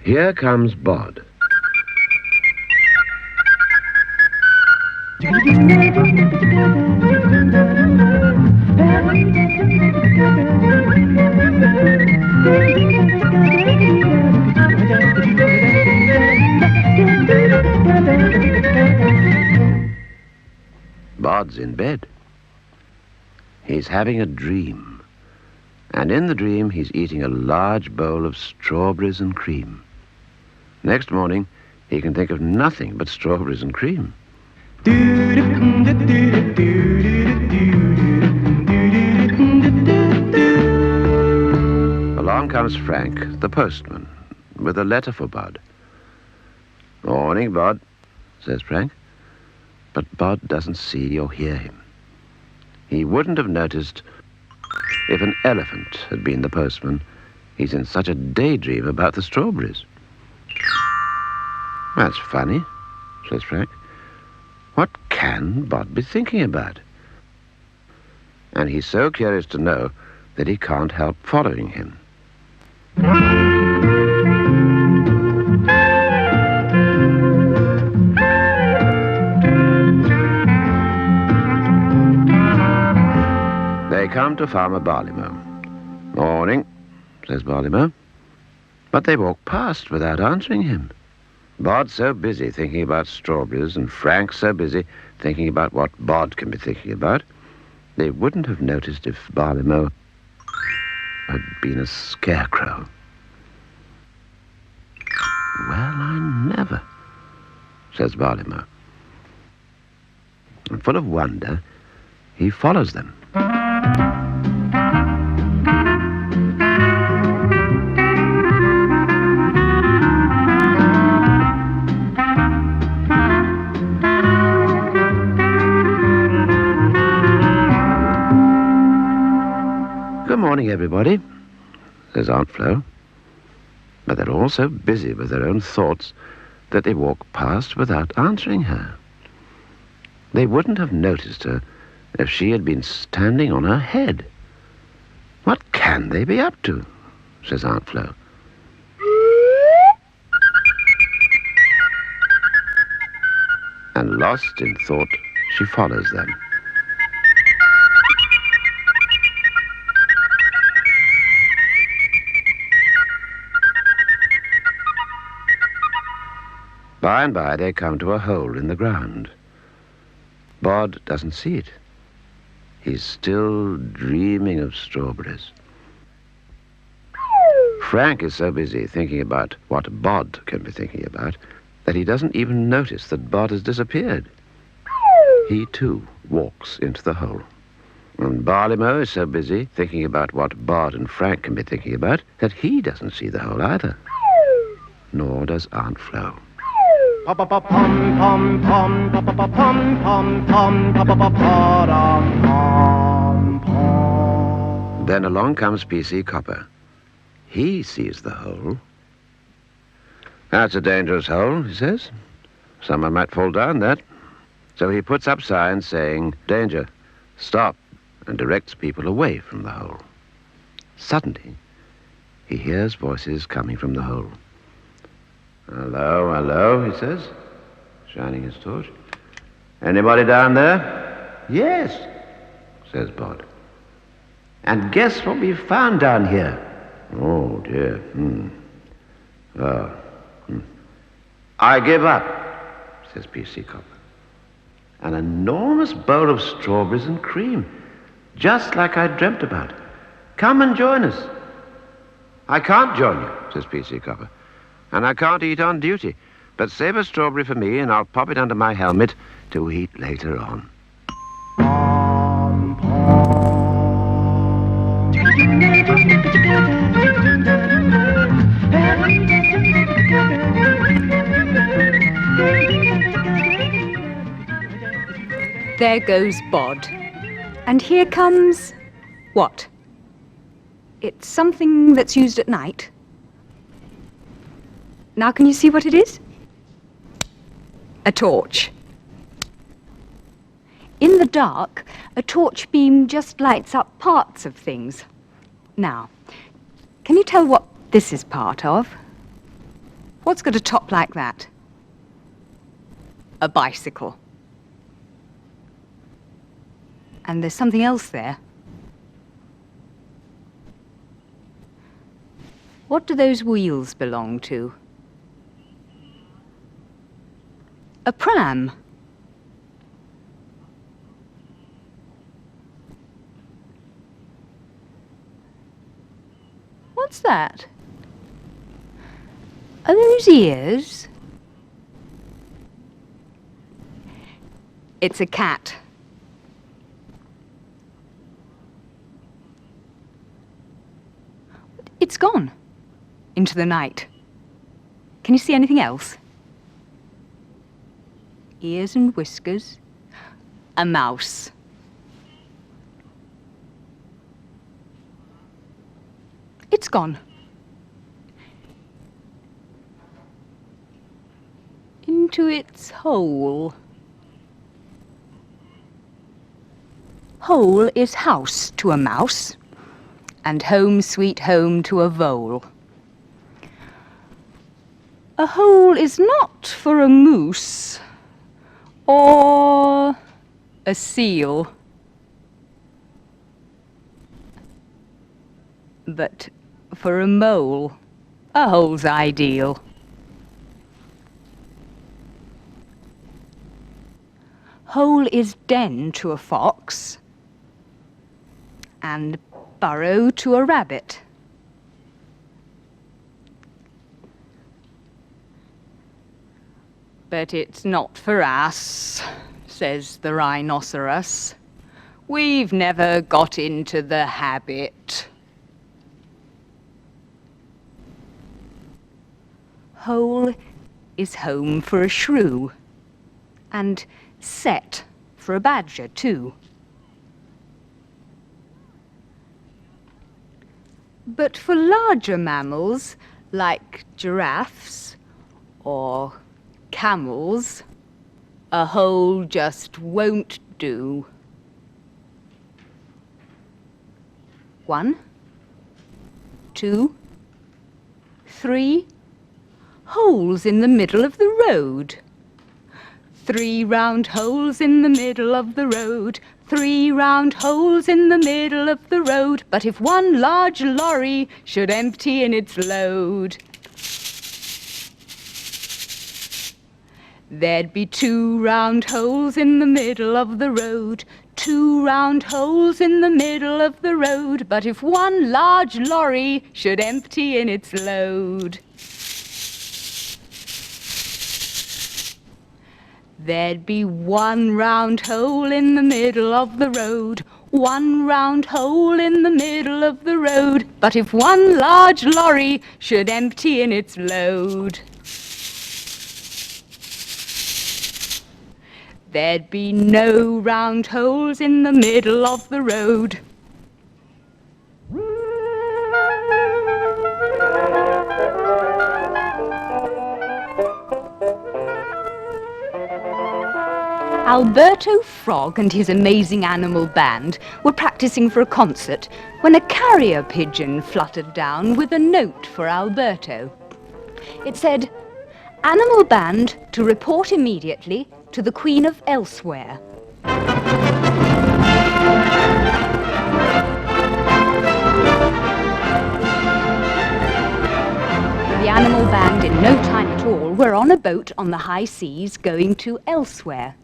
Here comes Bod. Bod's in bed. He's having a dream. And in the dream, he's eating a large bowl of strawberries and cream. Next morning, he can think of nothing but strawberries and cream. Along comes Frank, the postman, with a letter for Bod. "Morning, Bod," says Frank. But Bod doesn't see or hear him. He wouldn't have noticed if an elephant had been the postman. He's in such a daydream about the strawberries. "That's funny," says Frank. "What can Bod be thinking about?" And he's so curious to know that he can't help following him. They come to Farmer Barleymow. "Morning," says Barleymow. But they walk past without answering him. Bod's so busy thinking about strawberries, and Frank's so busy thinking about what Bod can be thinking about, they wouldn't have noticed if Barleymow had been a scarecrow. "Well, I never," says Barleymow. And full of wonder, he follows them. "Good morning, everybody," says Aunt Flo. But they're all so busy with their own thoughts that they walk past without answering her. They wouldn't have noticed her if she had been standing on her head. "What can they be up to?" says Aunt Flo. And lost in thought, she follows them. By and by, they come to a hole in the ground. Bod doesn't see it. He's still dreaming of strawberries. Frank is so busy thinking about what Bod can be thinking about that he doesn't even notice that Bod has disappeared. He, too, walks into the hole. And Barleymow is so busy thinking about what Bod and Frank can be thinking about that he doesn't see the hole either. Nor does Aunt Flo. Then along comes P.C. Copper. He sees the hole. "That's a dangerous hole," he says. "Someone might fall down that." So he puts up signs saying, "Danger, stop," and directs people away from the hole. Suddenly, he hears voices coming from the hole. "Hello, hello," he says, shining his torch. "Anybody down there?" "Yes," says Bod. "And guess what we found down here?" "Oh, dear. "I give up," says P.C. Copper. "An enormous bowl of strawberries and cream, just like I dreamt about. Come and join us." "I can't join you," says P.C. Copper. "And I can't eat on duty. But save a strawberry for me, and I'll pop it under my helmet to eat later on." There goes Bod. And here comes... what? It's something that's used at night. Now can you see what it is? A torch. In the dark, a torch beam just lights up parts of things. Now, can you tell what this is part of? What's got a top like that? A bicycle. And there's something else there. What do those wheels belong to? A pram. What's that? Are those ears? It's a cat. It's gone into the night. Can you see anything else? Ears and whiskers. A mouse. It's gone. Into its hole. Hole is house to a mouse, and home sweet home to a vole. A hole is not for a moose or a seal, but for a mole, a hole's ideal. Hole is den to a fox, and burrow to a rabbit. But it's not for us, says the rhinoceros. We've never got into the habit. Hole is home for a shrew, and set for a badger too. But for larger mammals, like giraffes or camels, a hole just won't do. 1, 2, 3 holes in the middle of the road. 3 round holes in the middle of the road. 3 round holes in the middle of the road. But if one large lorry should empty in its load, there'd be 2 round holes in the middle of the road. 2 round holes in the middle of the road. But if one large lorry should empty in its load, there'd be 1 round hole in the middle of the road. 1 round hole in the middle of the road. But if one large lorry should empty in its load, there'd be no round holes in the middle of the road. Alberto Frog and his amazing animal band were practicing for a concert when a carrier pigeon fluttered down with a note for Alberto. It said, "Animal band to report immediately to the Queen of Elsewhere." The animal band in no time at all were on a boat on the high seas going to Elsewhere.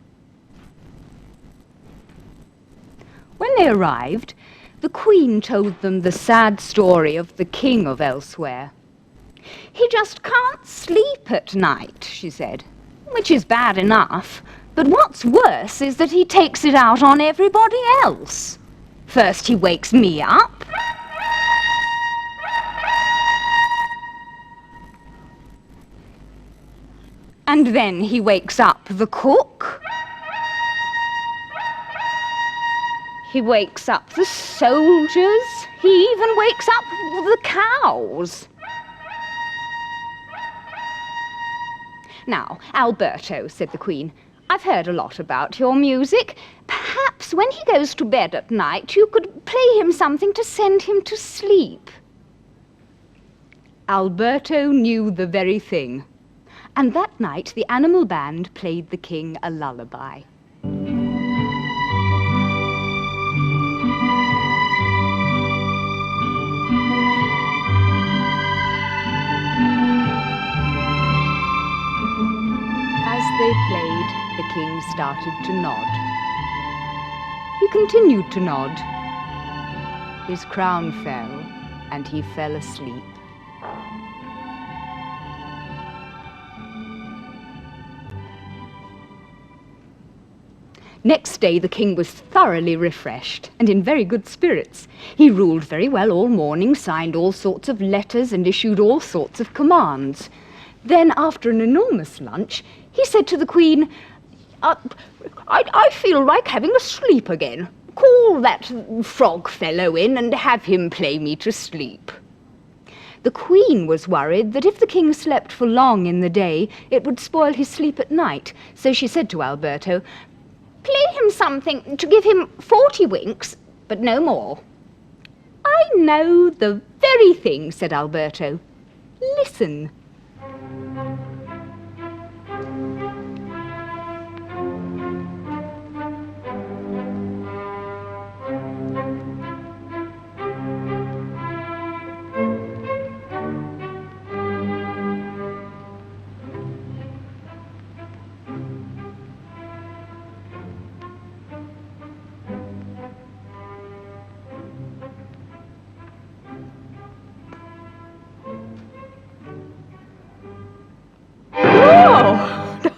When they arrived, the Queen told them the sad story of the King of Elsewhere. "He just can't sleep at night," she said, "which is bad enough, but what's worse is that he takes it out on everybody else. First he wakes me up, and then he wakes up the cook. He wakes up the soldiers. He even wakes up the cows. Now, Alberto," said the Queen, "I've heard a lot about your music. Perhaps when he goes to bed at night, you could play him something to send him to sleep." Alberto knew the very thing. And that night the animal band played the king a lullaby. As they played, the king started to nod. He continued to nod. His crown fell, and he fell asleep. Next day the king was thoroughly refreshed and in very good spirits. He ruled very well all morning, signed all sorts of letters and issued all sorts of commands. Then, after an enormous lunch, he said to the Queen, I feel like having a sleep again. Call that frog fellow in and have him play me to sleep. The Queen was worried that if the king slept for long in the day, it would spoil his sleep at night. So she said to Alberto, play him something to give him 40 winks, but no more. I know the very thing, said Alberto. Listen.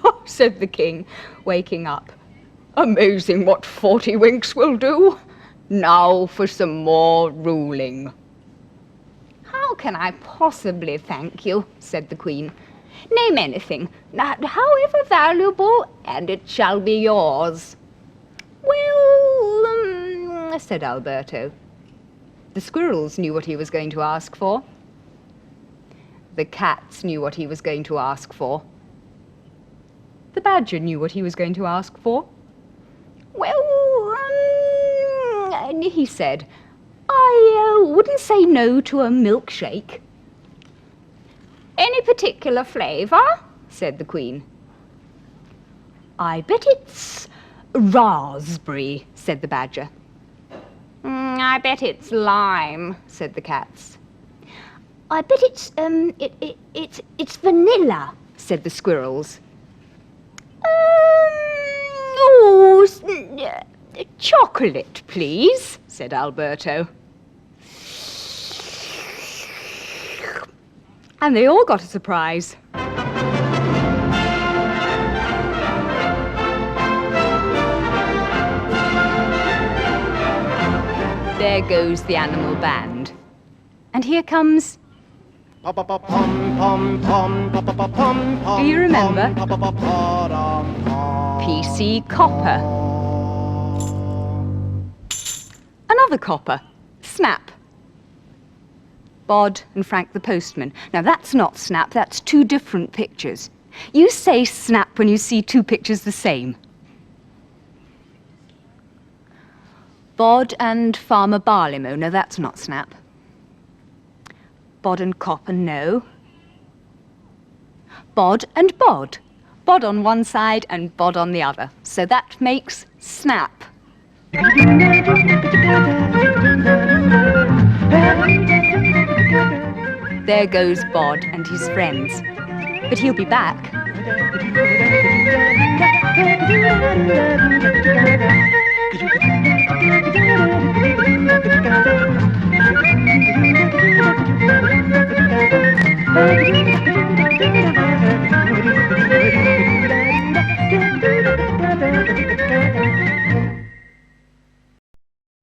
Oh, said the king, waking up. Amazing what 40 winks will do. Now for some more ruling. How can I possibly thank you, said the Queen. Name anything, however valuable, and it shall be yours. Well, said Alberto. The squirrels knew what he was going to ask for. The cats knew what he was going to ask for. The badger knew what he was going to ask for. Well, he said, I wouldn't say no to a milkshake. Any particular flavour? Said the Queen. I bet it's raspberry, said the badger. I bet it's lime, said the cats. I bet it's vanilla, said the squirrels. Chocolate, please, said Alberto. And they all got a surprise. There goes the animal band. And here comes... Do you remember? PC Copper. Another copper. Snap. Bod and Frank the postman. Now that's not Snap, that's two different pictures. You say Snap when you see two pictures the same. Bod and Farmer Barleymow. No, that's not Snap. Bod and Copper, no. Bod and Bod. Bod on one side and Bod on the other. So that makes Snap. There goes Bod and his friends. But he'll be back.